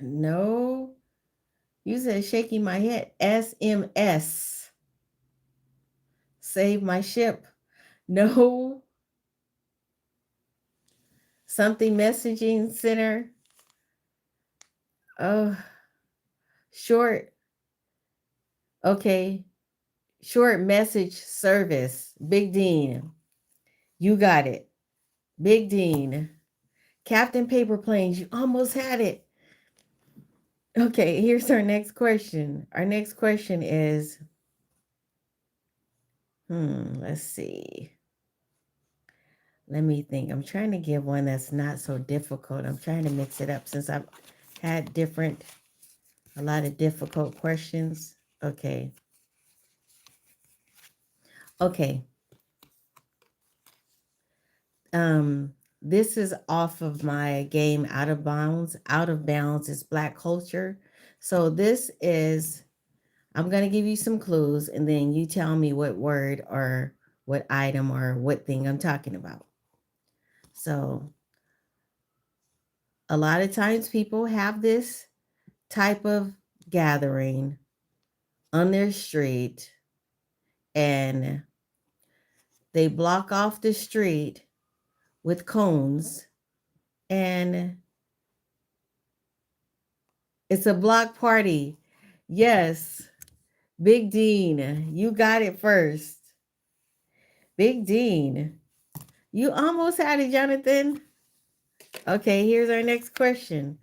No, you said shaking my head. SMS, save my ship. No, something messaging center. Oh, short. Okay, short message service. Big Dean, you got it. Big Dean. Captain Paper Planes, you almost had it. Okay, here's our next question. Our next question is, let's see. Let me think. I'm trying to give one that's not so difficult. I'm trying to mix it up since I've had a lot of difficult questions. Okay. Okay. This is off of my game Out of Bounds. Out of Bounds is Black culture. So I'm going to give you some clues and then you tell me what word or what item or what thing I'm talking about. So a lot of times people have this type of gathering on their street and they block off the street with cones and it's a block party. Yes, Big Dean, you got it first. Big Dean, you almost had it, Jonathan. Okay, here's our next question.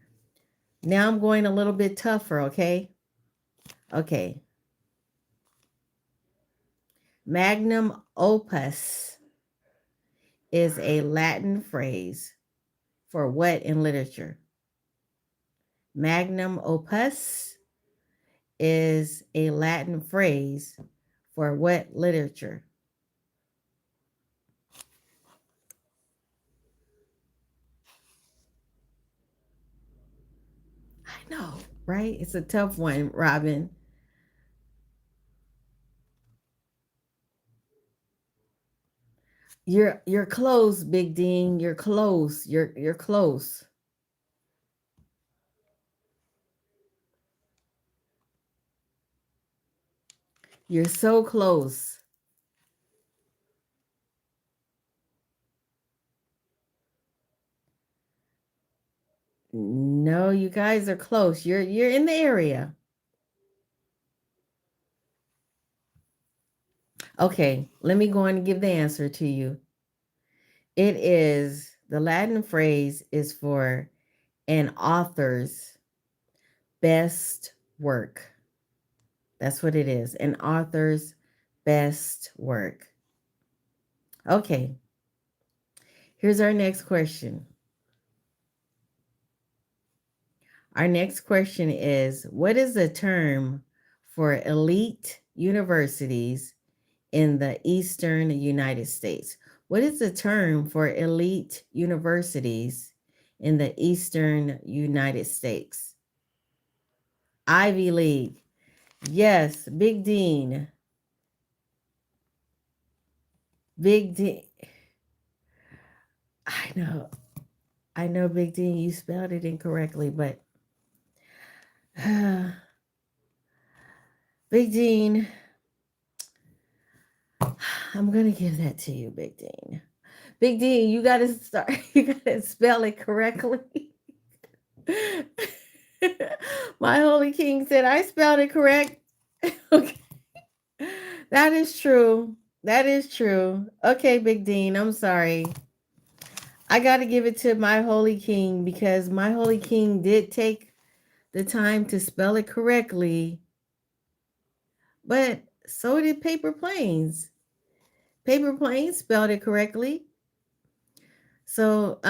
Now I'm going a little bit tougher, okay? Okay. Magnum opus is a Latin phrase for what in literature? Magnum opus is a Latin phrase for what literature? I know, right? It's a tough one, Robin. You're close, Big Dean. You're close. You're close. You're so close. No, you guys are close. You're in the area. Okay, let me go on and give the answer to you. It is the Latin phrase is for an author's best work. That's what it is. An author's best work. Okay, here's our next question. Our next question is, what is the term for elite universities in the Eastern United States? What is the term for elite universities in the Eastern United States? Ivy League. Yes, Big Dean. Big Dean. I know. I know, Big Dean, you spelled it incorrectly, but Big Dean, I'm going to give that to you, Big Dean. Big Dean, you got to start, you got to spell it correctly. My Holy King said, I spelled it correct. Okay. That is true. That is true. Okay, Big Dean, I'm sorry. I got to give it to my Holy King because my Holy King did take the time to spell it correctly, but so did Paper Planes. Paper Planes spelled it correctly. So,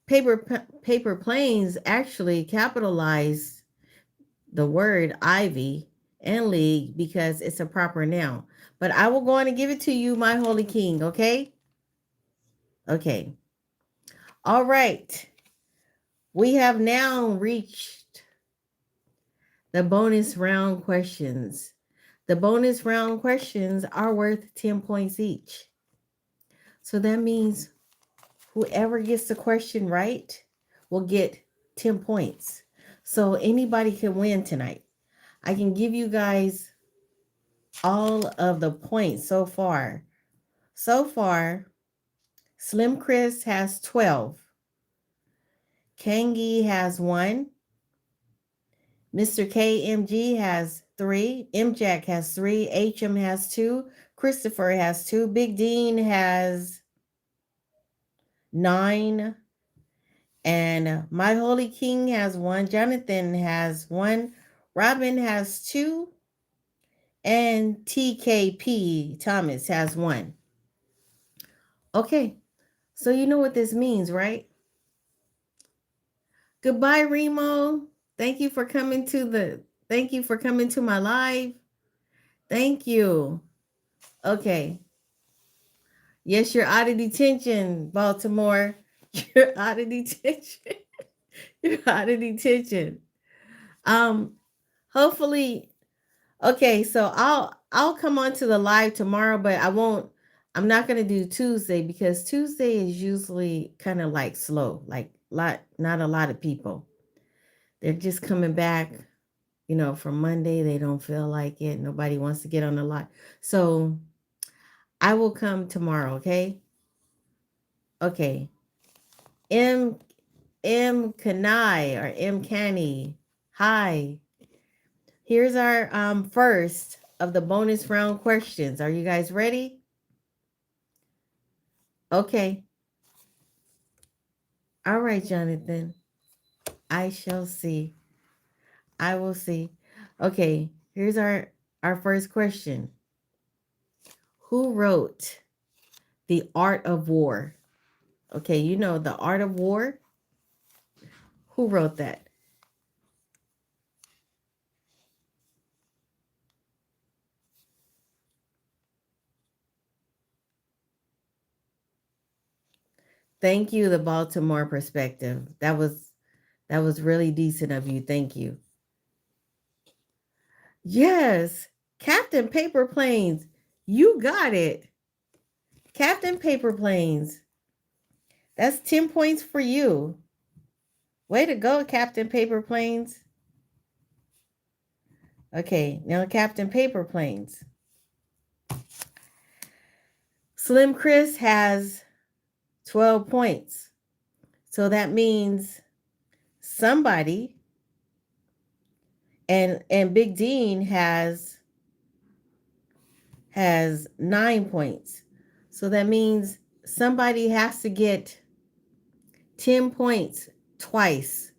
Paper Planes actually capitalized the word Ivy and League because it's a proper noun. But I will go on and give it to you, my Holy King, okay? Okay. All right. We have now reached the bonus round questions. The bonus round questions are worth 10 points each. So that means whoever gets the question right will get 10 points. So anybody can win tonight. I can give you guys all of the points so far. So far, Slim Chris has 12. Kangi has 1. Mr. KMG has 3. MJack has 3. HM has 2. Christopher has 2. Big Dean has 9. And My Holy King has 1. Jonathan has 1. Robin has 2. And TKP Thomas has 1. Okay, so you know what this means, right? Goodbye, Remo. Thank you for coming to my live. Thank you. Okay. Yes, you're out of detention, Baltimore. You're out of detention. You're out of detention. Um, hopefully, okay, so I'll come on to the live tomorrow, but I'm not gonna do Tuesday because Tuesday is usually kind of like slow, like not a lot of people. They're just coming back, from Monday. They don't feel like it. Nobody wants to get on the live. So I will come tomorrow, okay? Okay. M Kanai or M Canny. Hi. Here's our first of the bonus round questions. Are you guys ready? Okay. All right, Jonathan. I shall see. I will see. Okay, here's our first question. Who wrote The Art of War? Okay, you know The Art of War? Who wrote that? Thank you, the Baltimore perspective. That was really decent of you. Thank you. Yes, Captain Paper Planes. You got it. Captain Paper Planes. That's 10 points for you. Way to go, Captain Paper Planes. Okay, now Captain Paper Planes. Slim Chris has 12 points. So that means somebody, and Big Dean has 9 points. So that means somebody has to get 10 points twice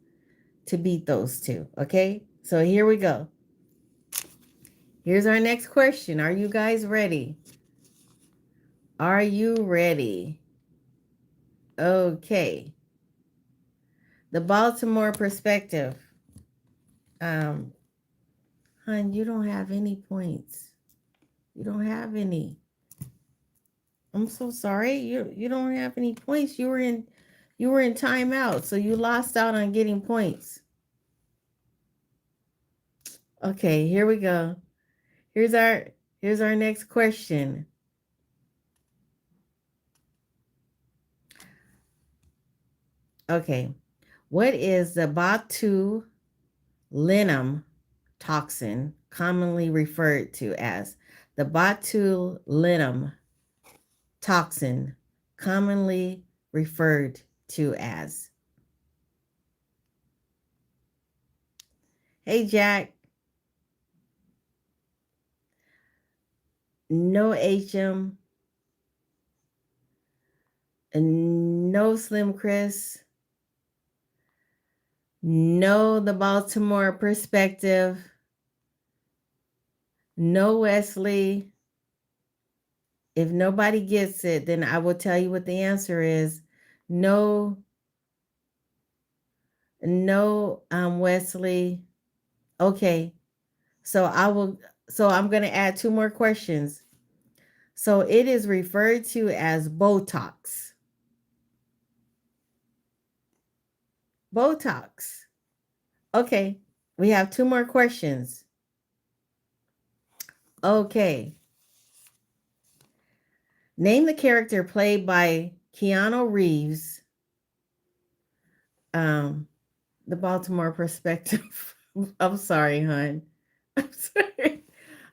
to beat those two. Okay, so here we go. Here's our next question. Are you guys ready? Are you ready? Okay. The Baltimore perspective. Hun, you don't have any points. You don't have any. I'm so sorry. You don't have any points. You were in timeout, so you lost out on getting points. Okay, here we go. Here's our next question. Okay. What is the botulinum toxin commonly referred to as? The botulinum toxin commonly referred to as. Hey, Jack. No HM. No Slim Chris. No the Baltimore perspective. No Wesley. If nobody gets it, then I will tell you what the answer is. No, Wesley. Okay. So I'm going to add 2 more questions. So it is referred to as Botox. Botox. Okay. We have 2 more questions. Okay. Name the character played by Keanu Reeves. The Baltimore perspective. I'm sorry, hon. I'm sorry.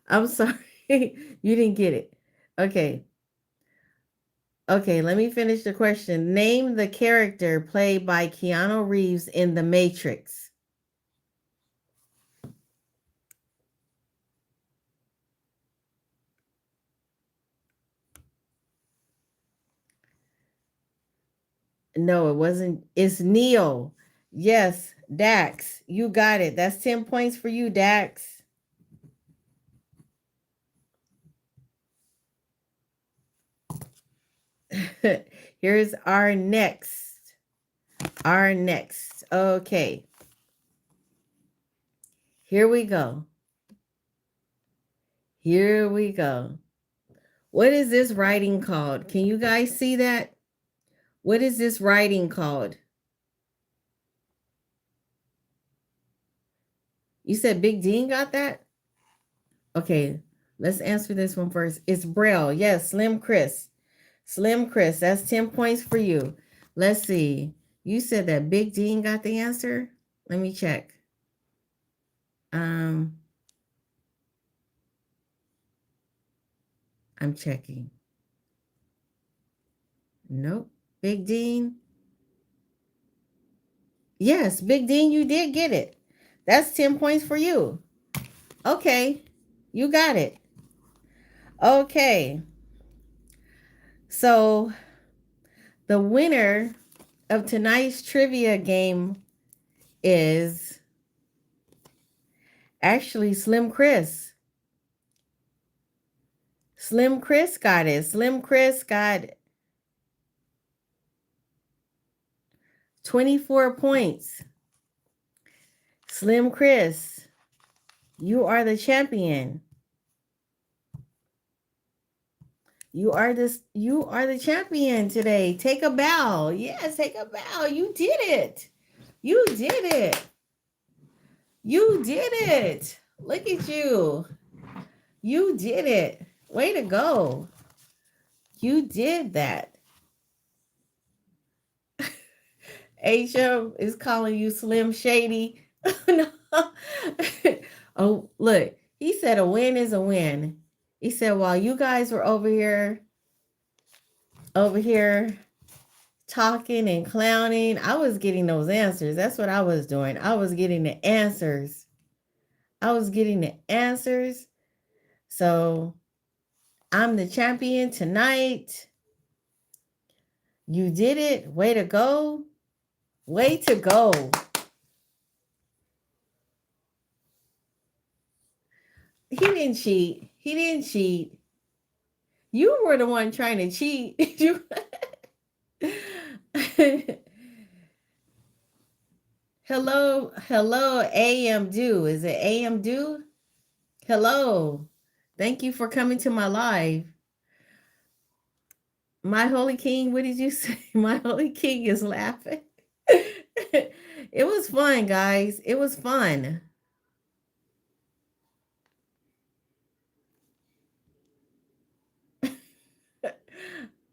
I'm sorry. You didn't get it. Okay. Okay, let me finish the question. Name the character played by Keanu Reeves in The Matrix. No, it wasn't. It's Neo. Yes, Dax. You got it. That's 10 points for you, Dax. Here's our next. Okay. Here we go. What is this writing called? Can you guys see that? What is this writing called? You said Big Dean got that? Okay, let's answer this one first. It's Braille. Yes, Slim Chris. That's 10 points for you. Let's see. You said that Big Dean got the answer? Let me check. I'm checking. Nope. Big Dean. Yes, Big Dean, you did get it. That's 10 points for you. Okay, you got it. Okay. So the winner of tonight's trivia game is actually Slim Chris. Slim Chris got it. Slim Chris got 24 points. Slim Chris, you are the champion. You are the champion today. Take a bow. Yes, take a bow. You did it. You did it. You did it. Look at you. You did it. Way to go. You did that. HM is calling you Slim Shady. No. Oh, look, he said a win is a win. He said while you guys were over here talking and clowning, I was getting those answers. That's what I was doing. I was getting the answers. I was getting the answers. So I'm the champion tonight. You did it. Way to go. Way to go. He didn't cheat. He didn't cheat. You were the one trying to cheat. Hello, hello, AM Do. Is it AM Do? Hello. Thank you for coming to my live. My Holy King, what did you say? My Holy King is laughing. It was fun, guys. It was fun.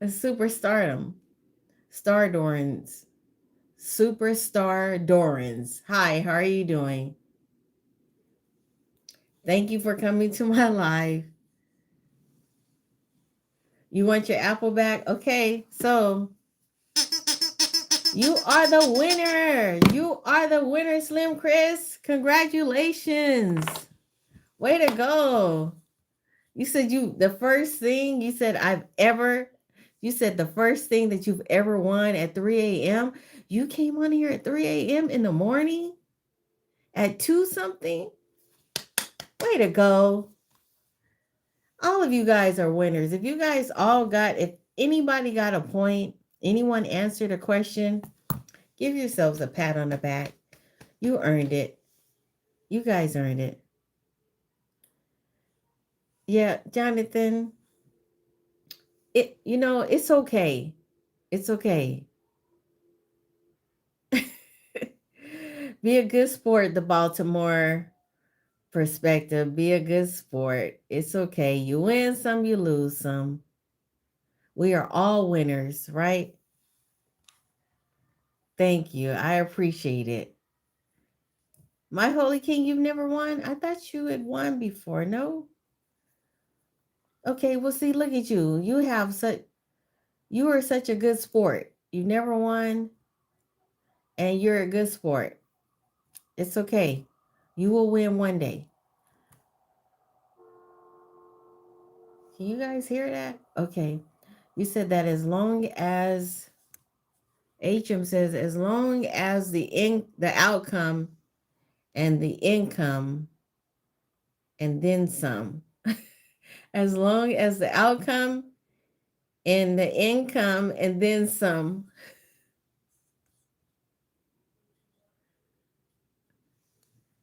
Superstardom. Star Dorans. Superstar Dorans. Hi, how are you doing? Thank you for coming to my live. You want your apple back? Okay, so you are the winner. You are the winner, Slim Chris. Congratulations. Way to go. You said the first thing you said you said the first thing that you've ever won at 3 a.m. You came on here at 3 a.m. in the morning at 2 something. Way to go. All of you guys are winners. If you guys if anybody got a point, anyone answered a question, give yourselves a pat on the back. You earned it. You guys earned it. Yeah, Jonathan, it's okay. It's okay. Be a good sport, the Baltimore perspective. Be a good sport. It's okay. You win some, you lose some. We are all winners, right? Thank you. I appreciate it. My Holy King, you've never won? I thought you had won before. No? Okay, well, see, look at you. You are such a good sport. You never won, and you're a good sport. It's okay. You will win one day. Can you guys hear that? Okay. You said that as long as HM says, as long as the outcome and the income and then some. As long as the outcome and the income and then some.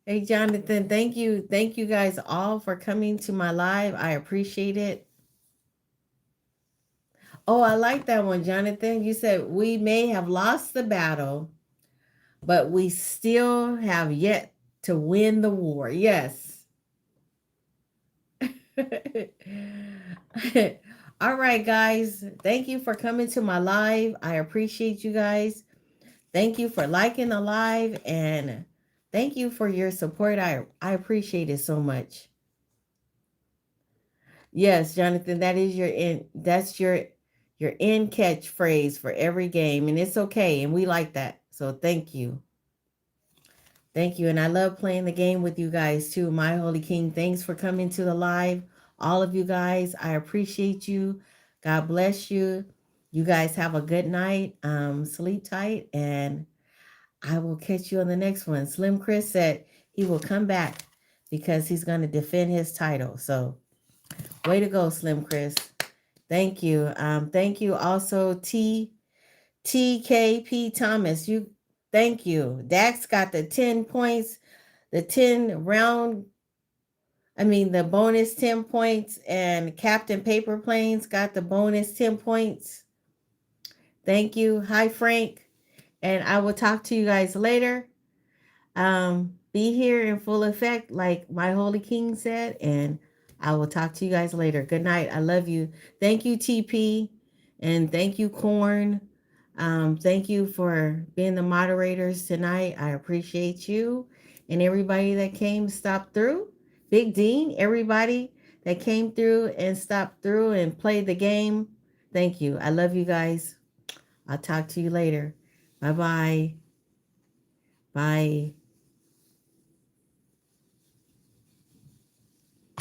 Hey, Jonathan, thank you. Thank you guys all for coming to my live. I appreciate it. Oh, I like that one, Jonathan. You said we may have lost the battle, but we still have yet to win the war. Yes. All right, guys. Thank you for coming to my live. I appreciate you guys. Thank you for liking the live and thank you for your support. I appreciate it so much. Yes, Jonathan, that's your end catchphrase for every game and it's okay and we like that. So thank you. Thank you. And I love playing the game with you guys too. My Holy King, thanks for coming to the live. All of you guys, I appreciate you. God bless you. You guys have a good night. Sleep tight and I will catch you on the next one. Slim Chris said he will come back because he's going to defend his title. So way to go, Slim Chris. Thank you. Thank you also, TKP Thomas. Thank you. Dax got the 10 points, the 10 round, the bonus 10 points, and Captain Paper Planes got the bonus 10 points. Thank you. Hi, Frank. And I will talk to you guys later. Be here in full effect, like my Holy King said, and I will talk to you guys later. Good night. I love you. Thank you, TP, and thank you, Corn. Thank you for being the moderators tonight. I appreciate you and everybody that came, stopped through. Big Dean, everybody that came through and stopped through and played the game. Thank you. I love you guys. I'll talk to you later. Bye-bye. Bye.